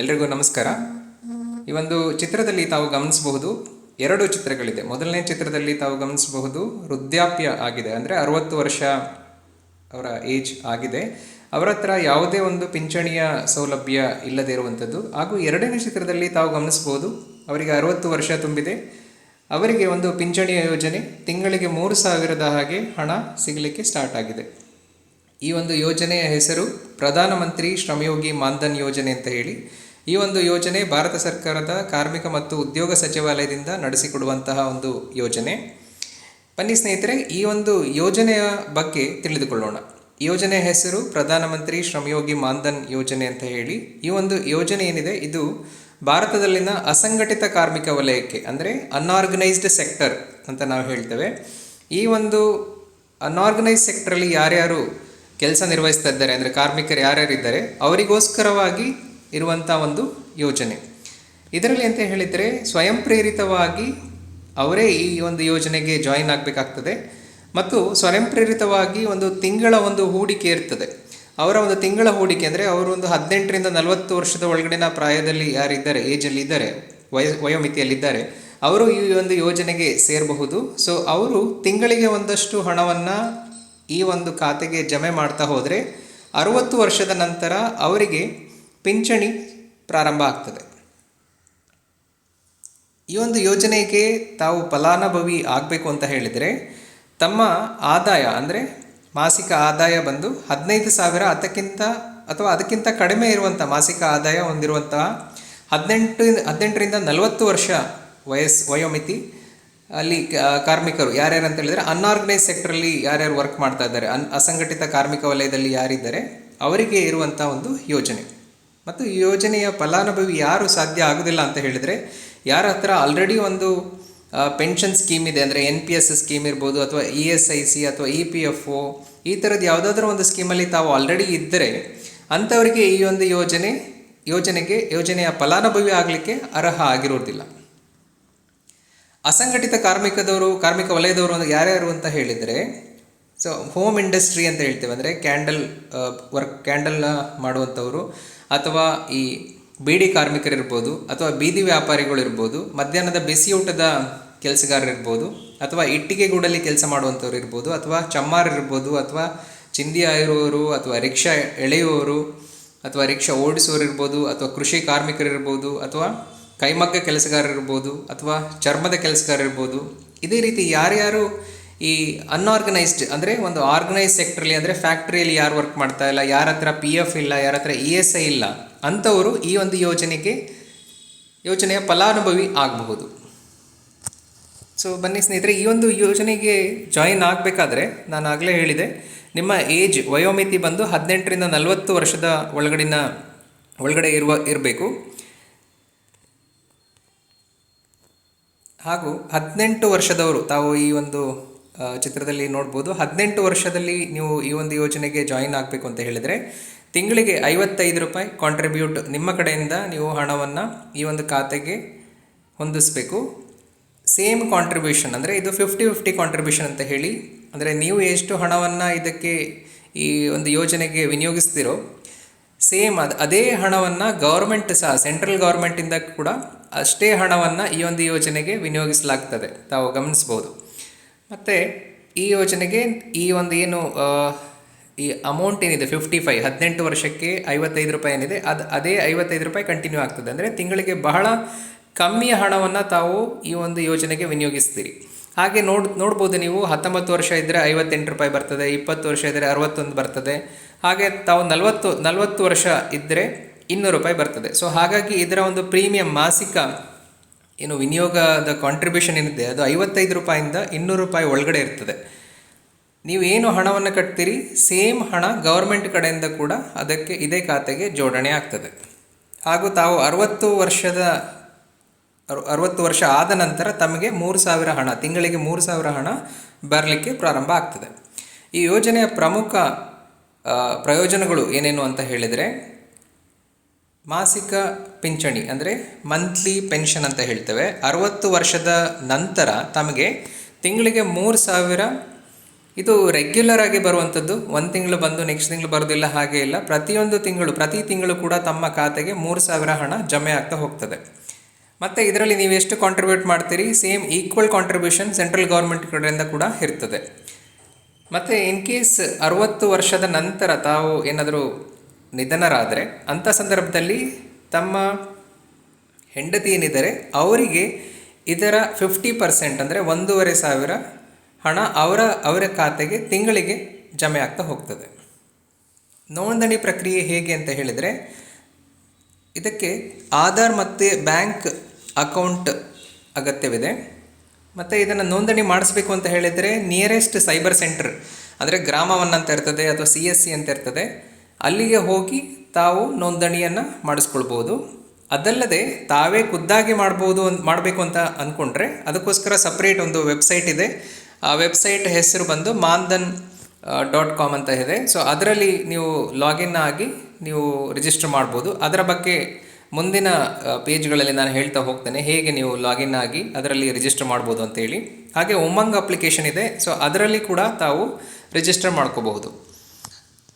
ಎಲ್ರಿಗೂ ನಮಸ್ಕಾರ. ಈ ಒಂದು ಚಿತ್ರದಲ್ಲಿ ತಾವು ಗಮನಿಸಬಹುದು, ಎರಡು ಚಿತ್ರಗಳಿದೆ. ಮೊದಲನೇ ಚಿತ್ರದಲ್ಲಿ ತಾವು ಗಮನಿಸಬಹುದು ವೃದ್ಧಾಪ್ಯ ಆಗಿದೆ, ಅಂದರೆ 60 ವರ್ಷ ಅವರ ಏಜ್ ಆಗಿದೆ. ಅವರ ಹತ್ರ ಯಾವುದೇ ಒಂದು ಪಿಂಚಣಿಯ ಸೌಲಭ್ಯ ಇಲ್ಲದೇ ಇರುವಂಥದ್ದು. ಹಾಗೂ ಎರಡನೇ ಚಿತ್ರದಲ್ಲಿ ತಾವು ಗಮನಿಸಬಹುದು, ಅವರಿಗೆ 60 ವರ್ಷ ತುಂಬಿದೆ. ಅವರಿಗೆ ಒಂದು ಪಿಂಚಣಿಯ ಯೋಜನೆ ತಿಂಗಳಿಗೆ 3,000 ಹಾಗೆ ಹಣ ಸಿಗಲಿಕ್ಕೆ ಸ್ಟಾರ್ಟ್ ಆಗಿದೆ. ಈ ಒಂದು ಯೋಜನೆಯ ಹೆಸರು ಪ್ರಧಾನಮಂತ್ರಿ ಶ್ರಮಯೋಗಿ ಮಾನ್ಧನ್ ಯೋಜನೆ ಅಂತ ಹೇಳಿ. ಈ ಒಂದು ಯೋಜನೆ ಭಾರತ ಸರ್ಕಾರದ ಕಾರ್ಮಿಕ ಮತ್ತು ಉದ್ಯೋಗ ಸಚಿವಾಲಯದಿಂದ ನಡೆಸಿಕೊಡುವಂತಹ ಒಂದು ಯೋಜನೆ. ಬನ್ನಿ ಸ್ನೇಹಿತರೆ, ಈ ಒಂದು ಯೋಜನೆಯ ಬಗ್ಗೆ ತಿಳಿದುಕೊಳ್ಳೋಣ. ಯೋಜನೆಯ ಹೆಸರು ಪ್ರಧಾನಮಂತ್ರಿ ಶ್ರಮಯೋಗಿ ಮಾನ್ಧನ್ ಯೋಜನೆ ಅಂತ ಹೇಳಿ. ಈ ಒಂದು ಯೋಜನೆ ಏನಿದೆ, ಇದು ಭಾರತದಲ್ಲಿನ ಅಸಂಘಟಿತ ಕಾರ್ಮಿಕ ವಲಯಕ್ಕೆ, ಅಂದರೆ ಅನ್ಆರ್ಗನೈಸ್ಡ್ ಸೆಕ್ಟರ್ ಅಂತ ನಾವು ಹೇಳ್ತೇವೆ. ಈ ಒಂದು ಅನ್ಆರ್ಗನೈಸ್ಡ್ ಸೆಕ್ಟರಲ್ಲಿ ಯಾರ್ಯಾರು ಕೆಲಸ ನಿರ್ವಹಿಸ್ತಾ ಇದ್ದಾರೆ, ಅಂದರೆ ಕಾರ್ಮಿಕರು ಯಾರ್ಯಾರಿದ್ದಾರೆ, ಅವರಿಗೋಸ್ಕರವಾಗಿ ಇರುವಂಥ ಒಂದು ಯೋಜನೆ. ಇದರಲ್ಲಿ ಅಂತ ಹೇಳಿದರೆ ಸ್ವಯಂ ಪ್ರೇರಿತವಾಗಿ ಅವರೇ ಈ ಒಂದು ಯೋಜನೆಗೆ ಜಾಯಿನ್ ಆಗಬೇಕಾಗ್ತದೆ. ಮತ್ತು ಸ್ವಯಂ ಪ್ರೇರಿತವಾಗಿ ಒಂದು ತಿಂಗಳ ಒಂದು ಹೂಡಿಕೆ ಇರ್ತದೆ. ಅವರ ಒಂದು ತಿಂಗಳ ಹೂಡಿಕೆ ಅಂದರೆ ಅವರು ಒಂದು 18ರಿಂದ 40 ವರ್ಷದ ಒಳಗಡೆನ ಪ್ರಾಯದಲ್ಲಿ ಯಾರಿದ್ದಾರೆ, ಏಜಲ್ಲಿ ಇದ್ದಾರೆ, ವಯೋಮಿತಿಯಲ್ಲಿದ್ದಾರೆ, ಅವರು ಈ ಒಂದು ಯೋಜನೆಗೆ ಸೇರಬಹುದು. ಸೊ ಅವರು ತಿಂಗಳಿಗೆ ಒಂದಷ್ಟು ಹಣವನ್ನು ಈ ಒಂದು ಖಾತೆಗೆ ಜಮೆ ಮಾಡ್ತಾ ಹೋದರೆ 60 ವರ್ಷದ ನಂತರ ಅವರಿಗೆ ಪಿಂಚಣಿ ಪ್ರಾರಂಭ ಆಗ್ತದೆ. ಈ ಒಂದು ಯೋಜನೆಗೆ ತಾವು ಫಲಾನುಭವಿ ಆಗಬೇಕು ಅಂತ ಹೇಳಿದರೆ ತಮ್ಮ ಆದಾಯ, ಅಂದರೆ ಮಾಸಿಕ ಆದಾಯ ಬಂದು 15,000 ಅದಕ್ಕಿಂತ ಕಡಿಮೆ ಇರುವಂಥ ಮಾಸಿಕ ಆದಾಯ ಹೊಂದಿರುವಂತಹ 18ರಿಂದ 40 ವರ್ಷ ವಯೋಮಿತಿ ಅಲ್ಲಿ ಕಾರ್ಮಿಕರು ಯಾರ್ಯಾರು ಅಂತ ಹೇಳಿದರೆ ಅನ್ಆರ್ಗನೈಸ್ ಸೆಕ್ಟರಲ್ಲಿ ಯಾರ್ಯಾರು ವರ್ಕ್ ಮಾಡ್ತಾ ಇದ್ದಾರೆ, ಅಸಂಘಟಿತ ಕಾರ್ಮಿಕ ವಲಯದಲ್ಲಿ ಯಾರಿದ್ದಾರೆ ಅವರಿಗೆ ಇರುವಂಥ ಒಂದು ಯೋಜನೆ. ಮತ್ತು ಈ ಯೋಜನೆಯ ಫಲಾನುಭವಿ ಯಾರು ಸಾಧ್ಯ ಆಗೋದಿಲ್ಲ ಅಂತ ಹೇಳಿದರೆ, ಯಾರ ಹತ್ರ ಆಲ್ರೆಡಿ ಒಂದು ಪೆನ್ಷನ್ ಸ್ಕೀಮ್ ಇದೆ, ಅಂದರೆ NPS ಸ್ಕೀಮ್ ಇರ್ಬೋದು, ಅಥವಾ ESIC ಅಥವಾ EPFO, ಈ ಥರದ್ದು ಯಾವುದಾದ್ರೂ ಒಂದು ಸ್ಕೀಮಲ್ಲಿ ತಾವು ಆಲ್ರೆಡಿ ಇದ್ದರೆ ಅಂಥವರಿಗೆ ಈ ಒಂದು ಯೋಜನೆಯ ಫಲಾನುಭವಿ ಆಗಲಿಕ್ಕೆ ಅರ್ಹ ಆಗಿರೋದಿಲ್ಲ. ಅಸಂಘಟಿತ ಕಾರ್ಮಿಕ ವಲಯದವರು ಯಾರ್ಯಾರು ಅಂತ ಹೇಳಿದರೆ, ಸೊ ಹೋಮ್ ಇಂಡಸ್ಟ್ರಿ ಅಂತ ಹೇಳ್ತೇವೆ, ಅಂದರೆ ಕ್ಯಾಂಡಲ್ನ ಮಾಡುವಂಥವರು, ಅಥವಾ ಈ ಬೀಡಿ ಕಾರ್ಮಿಕರಿರ್ಬೋದು, ಅಥವಾ ಬೀದಿ ವ್ಯಾಪಾರಿಗಳಿರ್ಬೋದು, ಮಧ್ಯಾಹ್ನದ ಬಿಸಿಯೂಟದ ಕೆಲಸಗಾರರಿರ್ಬೋದು, ಅಥವಾ ಇಟ್ಟಿಗೆಗೂಡಲ್ಲಿ ಕೆಲಸ ಮಾಡುವಂಥವ್ರು ಇರ್ಬೋದು, ಅಥವಾ ಚಮ್ಮಾರಿರ್ಬೋದು, ಅಥವಾ ಚಿಂದಿ ಆಯಿರುವವರು, ಅಥವಾ ರಿಕ್ಷಾ ಎಳೆಯುವವರು, ಅಥವಾ ರಿಕ್ಷಾ ಓಡಿಸೋರು ಇರ್ಬೋದು, ಅಥವಾ ಕೃಷಿ ಕಾರ್ಮಿಕರಿರ್ಬೋದು, ಅಥವಾ ಕೈಮಗ್ಗ ಕೆಲಸಗಾರರಿರ್ಬೋದು, ಅಥವಾ ಚರ್ಮದ ಕೆಲಸಗಾರರಿರ್ಬೋದು. ಇದೇ ರೀತಿ ಯಾರ್ಯಾರು ಈ ಅನ್ಆರ್ಗನೈಸ್ಡ್, ಅಂದರೆ ಒಂದು ಆರ್ಗನೈಸ್ ಸೆಕ್ಟ್ರಲ್ಲಿ, ಅಂದರೆ ಫ್ಯಾಕ್ಟ್ರಿಯಲ್ಲಿ ಯಾರು ವರ್ಕ್ ಮಾಡ್ತಾ ಇಲ್ಲ, ಯಾರ ಹತ್ರ PF ಇಲ್ಲ, ಯಾರ ಹತ್ರ ESI ಇಲ್ಲ, ಅಂಥವರು ಈ ಒಂದು ಯೋಜನೆಯ ಫಲಾನುಭವಿ ಆಗಬಹುದು. ಸೊ ಬನ್ನಿ ಸ್ನೇಹಿತರೆ, ಈ ಒಂದು ಯೋಜನೆಗೆ ಜಾಯಿನ್ ಆಗಬೇಕಾದ್ರೆ ನಾನು ಆಗಲೇ ಹೇಳಿದೆ, ನಿಮ್ಮ ವಯೋಮಿತಿ ಬಂದು 18ರಿಂದ 40 ವರ್ಷದ ಒಳಗಡೆ ಇರಬೇಕು. ಹಾಗೂ 18 ವರ್ಷದವರು, ತಾವು ಈ ಒಂದು ಚಿತ್ರದಲ್ಲಿ ನೋಡ್ಬೋದು, 18 ವರ್ಷದಲ್ಲಿ ನೀವು ಈ ಒಂದು ಯೋಜನೆಗೆ ಜಾಯಿನ್ ಆಗಬೇಕು ಅಂತ ಹೇಳಿದರೆ ತಿಂಗಳಿಗೆ 55 ರೂಪಾಯಿ ಕಾಂಟ್ರಿಬ್ಯೂಟ್ ನಿಮ್ಮ ಕಡೆಯಿಂದ ನೀವು ಹಣವನ್ನು ಈ ಒಂದು ಖಾತೆಗೆ ಹೊಂದಿಸಬೇಕು. ಸೇಮ್ ಕಾಂಟ್ರಿಬ್ಯೂಷನ್, ಅಂದರೆ ಇದು 50-50 ಕಾಂಟ್ರಿಬ್ಯೂಷನ್ ಅಂತ ಹೇಳಿ, ಅಂದರೆ ನೀವು ಎಷ್ಟು ಹಣವನ್ನು ಇದಕ್ಕೆ ಈ ಒಂದು ಯೋಜನೆಗೆ ವಿನಿಯೋಗಿಸ್ತೀರೋ ಸೇಮ್ ಅದೇ ಹಣವನ್ನು ಗೌರ್ಮೆಂಟ್ ಸಹ, ಸೆಂಟ್ರಲ್ ಗೌರ್ಮೆಂಟಿಂದ ಕೂಡ ಅಷ್ಟೇ ಹಣವನ್ನು ಈ ಒಂದು ಯೋಜನೆಗೆ ವಿನಿಯೋಗಿಸಲಾಗ್ತದೆ, ತಾವು ಗಮನಿಸ್ಬೋದು. ಮತ್ತು ಈ ಯೋಜನೆಗೆ ಈ ಒಂದು ಈ ಅಮೌಂಟ್ ಏನಿದೆ 55, 18 ವರ್ಷಕ್ಕೆ 55 ರೂಪಾಯಿ ಏನಿದೆ, ಅದೇ 55 ರೂಪಾಯಿ ಕಂಟಿನ್ಯೂ ಆಗ್ತದೆ. ಅಂದರೆ ತಿಂಗಳಿಗೆ ಬಹಳ ಕಮ್ಮಿ ಹಣವನ್ನು ತಾವು ಈ ಒಂದು ಯೋಜನೆಗೆ ವಿನಿಯೋಗಿಸ್ತೀರಿ. ಹಾಗೆ ನೋಡ್ಬೋದು ನೀವು, 19 ವರ್ಷ ಇದ್ದರೆ 58 ರೂಪಾಯಿ ಬರ್ತದೆ, 20 ವರ್ಷ ಇದ್ದರೆ 61 ಬರ್ತದೆ, ಹಾಗೆ ತಾವು 40 ವರ್ಷ ಇದ್ದರೆ 200 ರೂಪಾಯಿ ಬರ್ತದೆ. ಸೊ ಹಾಗಾಗಿ ಇದರ ಒಂದು ಪ್ರೀಮಿಯಂ ಮಾಸಿಕ ವಿನಿಯೋಗದ ಕಾಂಟ್ರಿಬ್ಯೂಷನ್ ಏನಿದೆ ಅದು 55 ರೂಪಾಯಿಂದ 200 ರೂಪಾಯಿ ಒಳಗಡೆ ಇರ್ತದೆ. ನೀವು ಏನು ಹಣವನ್ನು ಕಟ್ತೀರಿ ಸೇಮ್ ಹಣ ಗೌರ್ಮೆಂಟ್ ಕಡೆಯಿಂದ ಕೂಡ ಅದಕ್ಕೆ ಇದೇ ಖಾತೆಗೆ ಜೋಡಣೆ ಆಗ್ತದೆ. ಹಾಗೂ ತಾವು 60 ವರ್ಷ ಆದ ನಂತರ ತಮಗೆ 3,000 ಹಣ, ತಿಂಗಳಿಗೆ 3,000 ಹಣ ಬರಲಿಕ್ಕೆ ಪ್ರಾರಂಭ ಆಗ್ತದೆ. ಈ ಯೋಜನೆಯ ಪ್ರಮುಖ ಪ್ರಯೋಜನಗಳು ಏನೇನು ಅಂತ ಹೇಳಿದರೆ, ಮಾಸಿಕ ಪಿಂಚಣಿ, ಅಂದರೆ ಮಂತ್ಲಿ ಪೆನ್ಷನ್ ಅಂತ ಹೇಳ್ತೇವೆ. 60 ವರ್ಷದ ನಂತರ ತಮಗೆ ತಿಂಗಳಿಗೆ 3,000 ಇದು ರೆಗ್ಯುಲರ್ ಆಗಿ ಬರುವಂಥದ್ದು. ಒಂದು ತಿಂಗಳು ಬಂದು ನೆಕ್ಸ್ಟ್ ತಿಂಗಳು ಬರೋದಿಲ್ಲ, ಹಾಗೆ ಇಲ್ಲ. ಪ್ರತಿ ತಿಂಗಳು ಕೂಡ ತಮ್ಮ ಖಾತೆಗೆ 3,000 ಹಣ ಜಮೆ ಆಗ್ತಾ ಹೋಗ್ತದೆ. ಮತ್ತು ಇದರಲ್ಲಿ ನೀವು ಎಷ್ಟು ಕಾಂಟ್ರಿಬ್ಯೂಟ್ ಮಾಡ್ತೀರಿ, same equal contribution central government ಕಡೆಯಿಂದ ಕೂಡ ಇರ್ತದೆ. ಮತ್ತು ಇನ್ ಕೇಸ್ 60 ವರ್ಷದ ನಂತರ ತಾವು ಏನಾದರೂ ನಿಧನರಾದರೆ ಅಂಥ ಸಂದರ್ಭದಲ್ಲಿ ತಮ್ಮ ಹೆಂಡತಿ ಏನಿದ್ದಾರೆ ಅವರಿಗೆ ಇದರ 50% ಅಂದರೆ 1,500 ಹಣ ಅವರ ಖಾತೆಗೆ ತಿಂಗಳಿಗೆ ಜಮೆ ಆಗ್ತಾ ಹೋಗ್ತದೆ. ನೋಂದಣಿ ಪ್ರಕ್ರಿಯೆ ಹೇಗೆ ಅಂತ ಹೇಳಿದರೆ, ಇದಕ್ಕೆ ಆಧಾರ್ ಮತ್ತು ಬ್ಯಾಂಕ್ ಅಕೌಂಟ್ ಅಗತ್ಯವಿದೆ. ಮತ್ತು ಇದನ್ನು ನೋಂದಣಿ ಮಾಡಿಸ್ಬೇಕು ಅಂತ ಹೇಳಿದರೆ ನಿಯರೆಸ್ಟ್ ಸೈಬರ್ ಸೆಂಟರ್ ಅಂದರೆ ಗ್ರಾಮ1 ಅಂತ ಇರ್ತದೆ ಅಥವಾ CSC ಅಂತ ಇರ್ತದೆ, ಅಲ್ಲಿಗೆ ಹೋಗಿ ತಾವು ನೋಂದಣಿಯನ್ನು ಮಾಡಿಸ್ಕೊಳ್ಬೋದು. ಅದಲ್ಲದೆ ತಾವೇ ಖುದ್ದಾಗಿ ಮಾಡಬೇಕು ಅಂತ ಅಂದ್ಕೊಂಡ್ರೆ ಅದಕ್ಕೋಸ್ಕರ ಸಪ್ರೇಟ್ ಒಂದು ವೆಬ್ಸೈಟ್ ಇದೆ. ಆ ವೆಬ್ಸೈಟ್ ಹೆಸರು ಬಂದು mandan.com ಅಂತ ಇದೆ. ಸೊ ಅದರಲ್ಲಿ ನೀವು ಲಾಗಿನ್ ಆಗಿ ನೀವು ರಿಜಿಸ್ಟರ್ ಮಾಡ್ಬೋದು. ಅದರ ಬಗ್ಗೆ ಮುಂದಿನ ಪೇಜ್ಗಳಲ್ಲಿ ನಾನು ಹೇಳ್ತಾ ಹೋಗ್ತೇನೆ, ಹೇಗೆ ನೀವು ಲಾಗಿನ್ ಆಗಿ ಅದರಲ್ಲಿ ರಿಜಿಸ್ಟರ್ ಮಾಡ್ಬೋದು ಅಂತೇಳಿ. ಹಾಗೆ ಉಮಂಗ್ ಅಪ್ಲಿಕೇಶನ್ ಇದೆ, ಸೊ ಅದರಲ್ಲಿ ಕೂಡ ತಾವು ರಿಜಿಸ್ಟರ್ ಮಾಡ್ಕೋಬಹುದು.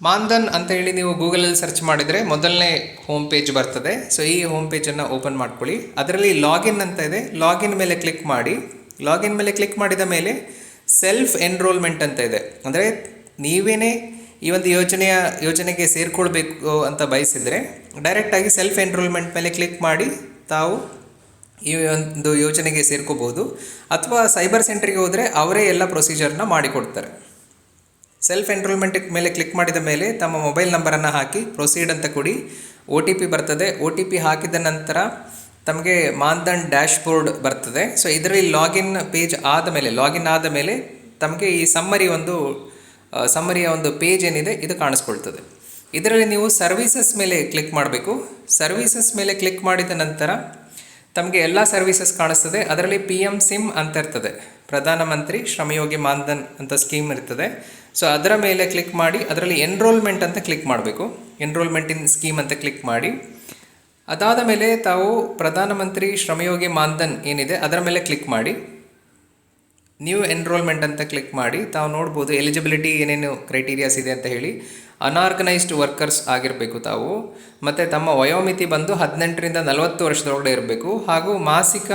ಮಾನ್ಧನ್ ಅಂತ ಹೇಳಿ ನೀವು ಗೂಗಲಲ್ಲಿ ಸರ್ಚ್ ಮಾಡಿದರೆ ಮೊದಲನೇ ಹೋಮ್ ಪೇಜ್ ಬರ್ತದೆ. ಸೊ ಈ ಹೋಮ್ ಪೇಜನ್ನು ಓಪನ್ ಮಾಡ್ಕೊಳ್ಳಿ. ಅದರಲ್ಲಿ ಲಾಗಿನ್ ಅಂತ ಇದೆ, ಲಾಗಿನ್ ಮೇಲೆ ಕ್ಲಿಕ್ ಮಾಡಿ. ಲಾಗಿನ್ ಮೇಲೆ ಕ್ಲಿಕ್ ಮಾಡಿದ ಮೇಲೆ ಸೆಲ್ಫ್ ಎನ್ರೋಲ್ಮೆಂಟ್ ಅಂತ ಇದೆ. ಅಂದರೆ ನೀವೇನೇ ಈ ಒಂದು ಯೋಜನೆಗೆ ಸೇರಿಕೊಳ್ಬೇಕು ಅಂತ ಬಯಸಿದರೆ ಡೈರೆಕ್ಟಾಗಿ ಸೆಲ್ಫ್ ಎನ್ರೋಲ್ಮೆಂಟ್ ಮೇಲೆ ಕ್ಲಿಕ್ ಮಾಡಿ ತಾವು ಈ ಒಂದು ಯೋಜನೆಗೆ ಸೇರ್ಕೋಬೋದು. ಅಥವಾ ಸೈಬರ್ ಸೆಂಟ್ರಿಗೆ ಹೋದರೆ ಅವರೇ ಎಲ್ಲ ಪ್ರೊಸೀಜರ್ನ ಮಾಡಿಕೊಡ್ತಾರೆ. ಸೆಲ್ಫ್ ಎನ್ರೋಲ್ಮೆಂಟ್ ಮೇಲೆ ಕ್ಲಿಕ್ ಮಾಡಿದ ಮೇಲೆ ತಮ್ಮ ಮೊಬೈಲ್ ನಂಬರನ್ನು ಹಾಕಿ ಪ್ರೊಸೀಡ್ ಅಂತ ಕೊಡಿ. OTP ಬರ್ತದೆ. OTP ಹಾಕಿದ ನಂತರ ತಮಗೆ ಮಾನ್ಧನ್ ಡ್ಯಾಶ್ ಬೋರ್ಡ್ ಬರ್ತದೆ. ಸೊ ಇದರಲ್ಲಿ ಲಾಗಿನ್ ಆದ ಮೇಲೆ ತಮಗೆ ಈ ಸಮ್ಮರಿಯ ಒಂದು ಪೇಜ್ ಏನಿದೆ ಇದು ಕಾಣಿಸ್ಕೊಳ್ತದೆ. ಇದರಲ್ಲಿ ನೀವು ಸರ್ವೀಸಸ್ ಮೇಲೆ ಕ್ಲಿಕ್ ಮಾಡಬೇಕು. ಸರ್ವೀಸಸ್ ಮೇಲೆ ಕ್ಲಿಕ್ ಮಾಡಿದ ನಂತರ ತಮಗೆ ಎಲ್ಲ ಸರ್ವೀಸಸ್ ಕಾಣಿಸ್ತದೆ. ಅದರಲ್ಲಿ PM SIM ಅಂತ ಇರ್ತದೆ, ಪ್ರಧಾನಮಂತ್ರಿ ಶ್ರಮಯೋಗಿ ಮಾನ್ಧನ್ ಅಂತ ಸ್ಕೀಮ್ ಇರ್ತದೆ. ಸೊ ಅದರ ಮೇಲೆ ಕ್ಲಿಕ್ ಮಾಡಿ ಅದರಲ್ಲಿ ಎನ್ರೋಲ್ಮೆಂಟ್ ಅಂತ ಕ್ಲಿಕ್ ಮಾಡಬೇಕು. ಎನ್ರೋಲ್ಮೆಂಟ್ ಇನ್ ಸ್ಕೀಮ್ ಅಂತ ಕ್ಲಿಕ್ ಮಾಡಿ ಅದಾದ ಮೇಲೆ ತಾವು ಪ್ರಧಾನಮಂತ್ರಿ ಶ್ರಮಯೋಗಿ ಮಾನ್ಧನ್ ಏನಿದೆ ಅದರ ಮೇಲೆ ಕ್ಲಿಕ್ ಮಾಡಿ ನ್ಯೂ ಎನ್ರೋಲ್ಮೆಂಟ್ ಅಂತ ಕ್ಲಿಕ್ ಮಾಡಿ ತಾವು ನೋಡ್ಬೋದು ಎಲಿಜಿಬಿಲಿಟಿ ಏನೇನು ಕ್ರೈಟೀರಿಯಾಸ್ ಇದೆ ಅಂತ ಹೇಳಿ. ಅನಾರ್ಗನೈಸ್ಡ್ ವರ್ಕರ್ಸ್ ಆಗಿರಬೇಕು ತಾವು, ಮತ್ತು ತಮ್ಮ ವಯೋಮಿತಿ ಬಂದು 18ರಿಂದ 40 ವರ್ಷದೊಳಗಡೆ ಇರಬೇಕು. ಹಾಗೂ ಮಾಸಿಕ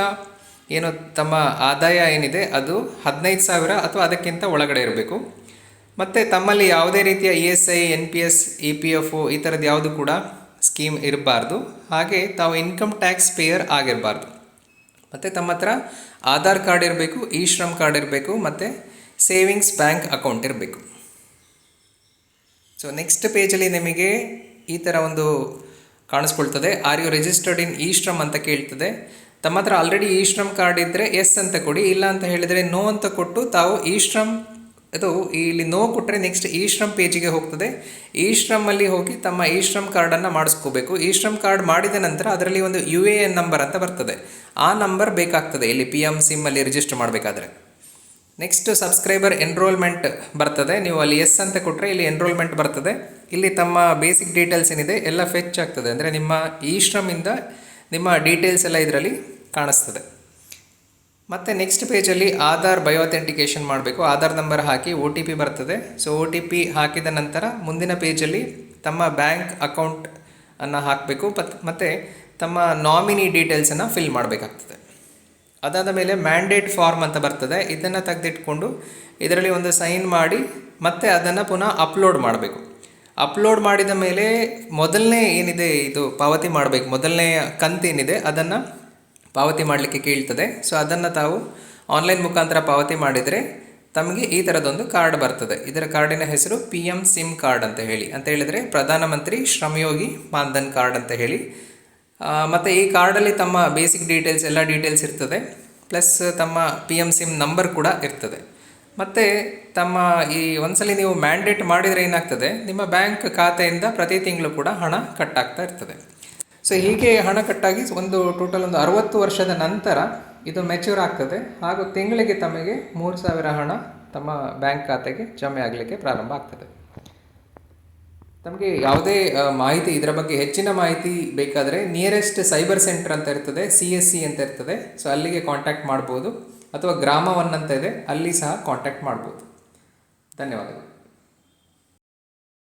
ಏನು ತಮ್ಮ ಆದಾಯ ಏನಿದೆ ಅದು 15,000 ಅಥವಾ ಅದಕ್ಕಿಂತ ಒಳಗಡೆ ಇರಬೇಕು. ಮತ್ತು ತಮ್ಮಲ್ಲಿ ಯಾವುದೇ ರೀತಿಯ ESI, NPS, EPFO ಈ ಥರದ್ದು ಯಾವುದು ಕೂಡ ಸ್ಕೀಮ್ ಇರಬಾರ್ದು. ಹಾಗೆ ತಾವು ಇನ್ಕಮ್ ಟ್ಯಾಕ್ಸ್ ಪೇಯರ್ ಆಗಿರಬಾರ್ದು. ಮತ್ತು ತಮ್ಮ ಹತ್ರ ಆಧಾರ್ ಕಾರ್ಡ್ ಇರಬೇಕು, ಶ್ರಮ್ ಕಾರ್ಡ್ ಇರಬೇಕು, ಮತ್ತು ಸೇವಿಂಗ್ಸ್ ಬ್ಯಾಂಕ್ ಅಕೌಂಟ್ ಇರಬೇಕು. ಸೊ ನೆಕ್ಸ್ಟ್ ಪೇಜಲ್ಲಿ ನಿಮಗೆ ಈ ಥರ ಒಂದು ಕಾಣಿಸ್ಕೊಳ್ತದೆ. Are you registered in Shram ಅಂತ ಕೇಳ್ತದೆ. ತಮ್ಮ ಹತ್ರ ಆಲ್ರೆಡಿ ಶ್ರಮ್ ಕಾರ್ಡ್ ಇದ್ದರೆ ಎಸ್ ಅಂತ ಕೊಡಿ, ಇಲ್ಲ ಅಂತ ಹೇಳಿದರೆ ನೋ ಅಂತ ಕೊಟ್ಟು ತಾವು ಶ್ರಮ್ ಇಲ್ಲಿ ನೋ ಕೊಟ್ಟರೆ ನೆಕ್ಸ್ಟ್ ಶ್ರಮ್ ಪೇಜಿಗೆ ಹೋಗ್ತದೆ. ಶ್ರಮಲ್ಲಿ ಹೋಗಿ ತಮ್ಮ ಶ್ರಮ್ ಕಾರ್ಡನ್ನು ಮಾಡಿಸ್ಕೋಬೇಕು. ಶ್ರಮ್ ಕಾರ್ಡ್ ಮಾಡಿದ ನಂತರ ಅದರಲ್ಲಿ ಒಂದು UAN ನಂಬರ್ ಅಂತ ಬರ್ತದೆ, ಆ ನಂಬರ್ ಬೇಕಾಗ್ತದೆ ಇಲ್ಲಿ PM SIM ಅಲ್ಲಿ ರಿಜಿಸ್ಟರ್ ಮಾಡಬೇಕಾದ್ರೆ. ನೆಕ್ಸ್ಟ್ ಸಬ್ಸ್ಕ್ರೈಬರ್ ಎನ್ರೋಲ್ಮೆಂಟ್ ಬರ್ತದೆ. ನೀವು ಅಲ್ಲಿ ಎಸ್ ಅಂತ ಕೊಟ್ಟರೆ ಇಲ್ಲಿ ಎನ್ರೋಲ್ಮೆಂಟ್ ಬರ್ತದೆ. ಇಲ್ಲಿ ತಮ್ಮ ಬೇಸಿಕ್ ಡೀಟೇಲ್ಸ್ ಏನಿದೆ ಎಲ್ಲ ಫೆಚ್ ಆಗ್ತದೆ. ಅಂದರೆ ನಿಮ್ಮ ಶ್ರಮಿಂದ ನಿಮ್ಮ ಡೀಟೇಲ್ಸ್ ಎಲ್ಲ ಇದರಲ್ಲಿ ಕಾಣಿಸ್ತದೆ. ಮತ್ತು ನೆಕ್ಸ್ಟ್ ಪೇಜಲ್ಲಿ ಆಧಾರ್ ಬಯೋಥೆಂಟಿಕೇಷನ್ ಮಾಡಬೇಕು. ಆಧಾರ್ ನಂಬರ್ ಹಾಕಿ OTP ಬರ್ತದೆ. ಸೊ OTP ಹಾಕಿದ ನಂತರ ಮುಂದಿನ ಪೇಜಲ್ಲಿ ತಮ್ಮ ಬ್ಯಾಂಕ್ ಅಕೌಂಟನ್ನು ಹಾಕಬೇಕು. ಮತ್ತು ತಮ್ಮ ನಾಮಿನಿ ಡೀಟೇಲ್ಸನ್ನು ಫಿಲ್ ಮಾಡಬೇಕಾಗ್ತದೆ. ಅದಾದ ಮೇಲೆ ಮ್ಯಾಂಡೇಟ್ ಫಾರ್ಮ್ ಅಂತ ಬರ್ತದೆ. ಇದನ್ನು ತೆಗೆದಿಟ್ಕೊಂಡು ಇದರಲ್ಲಿ ಒಂದು ಸೈನ್ ಮಾಡಿ ಮತ್ತೆ ಅದನ್ನು ಪುನಃ ಅಪ್ಲೋಡ್ ಮಾಡಬೇಕು. ಅಪ್ಲೋಡ್ ಮಾಡಿದ ಮೇಲೆ ಮೊದಲನೇ ಏನಿದೆ ಇದು ಪಾವತಿ ಮಾಡಬೇಕು, ಮೊದಲನೇ ಕಂತೇನಿದೆ ಅದನ್ನು ಪಾವತಿ ಮಾಡಲಿಕ್ಕೆ ಕೇಳ್ತದೆ. ಸೊ ಅದನ್ನು ತಾವು ಆನ್ಲೈನ್ ಮುಖಾಂತರ ಪಾವತಿ ಮಾಡಿದರೆ ತಮಗೆ ಈ ಥರದೊಂದು ಕಾರ್ಡ್ ಬರ್ತದೆ. ಇದರ ಕಾರ್ಡಿನ ಹೆಸರು PM SIM ಕಾರ್ಡ್ ಅಂತ ಹೇಳಿದರೆ ಪ್ರಧಾನಮಂತ್ರಿ ಶ್ರಮಯೋಗಿ ಮಾನ್ಧನ್ ಕಾರ್ಡ್ ಅಂತ ಹೇಳಿ. ಮತ್ತು ಈ ಕಾರ್ಡಲ್ಲಿ ತಮ್ಮ ಬೇಸಿಕ್ ಡೀಟೇಲ್ಸ್ ಎಲ್ಲ ಡೀಟೇಲ್ಸ್ ಇರ್ತದೆ, ಪ್ಲಸ್ ತಮ್ಮ PM SIM ನಂಬರ್ ಕೂಡ ಇರ್ತದೆ. ಮತ್ತು ತಮ್ಮ ಒಂದ್ಸಲಿ ನೀವು ಮ್ಯಾಂಡೇಟ್ ಮಾಡಿದರೆ ಏನಾಗ್ತದೆ, ನಿಮ್ಮ ಬ್ಯಾಂಕ್ ಖಾತೆಯಿಂದ ಪ್ರತಿ ತಿಂಗಳು ಕೂಡ ಹಣ ಕಟ್ಟಾಗ್ತಾ ಇರ್ತದೆ. ಸೊ ಹೀಗೆ ಹಣ ಕಟ್ಟಾಗಿ ಟೋಟಲ್ 60 ವರ್ಷದ ನಂತರ ಇದು ಮೆಚ್ಯೂರ್ ಆಗ್ತದೆ. ಹಾಗೂ ತಿಂಗಳಿಗೆ ತಮಗೆ 3,000 ಹಣ ತಮ್ಮ ಬ್ಯಾಂಕ್ ಖಾತೆಗೆ ಜಮೆ ಆಗಲಿಕ್ಕೆ ಪ್ರಾರಂಭ ಆಗ್ತದೆ. ತಮಗೆ ಯಾವುದೇ ಮಾಹಿತಿ ಇದರ ಬಗ್ಗೆ ಹೆಚ್ಚಿನ ಮಾಹಿತಿ ಬೇಕಾದರೆ ನಿಯರೆಸ್ಟ್ ಸೈಬರ್ ಸೆಂಟರ್ ಅಂತ ಇರ್ತದೆ, CSC ಅಂತ ಇರ್ತದೆ. ಸೊ ಅಲ್ಲಿಗೆ ಕಾಂಟ್ಯಾಕ್ಟ್ ಮಾಡ್ಬೋದು, ಅಥವಾ ಗ್ರಾಮ1 ಅಂತ ಇದೆ ಅಲ್ಲಿ ಸಹ ಕಾಂಟ್ಯಾಕ್ಟ್ ಮಾಡ್ಬೋದು. ಧನ್ಯವಾದಗಳು.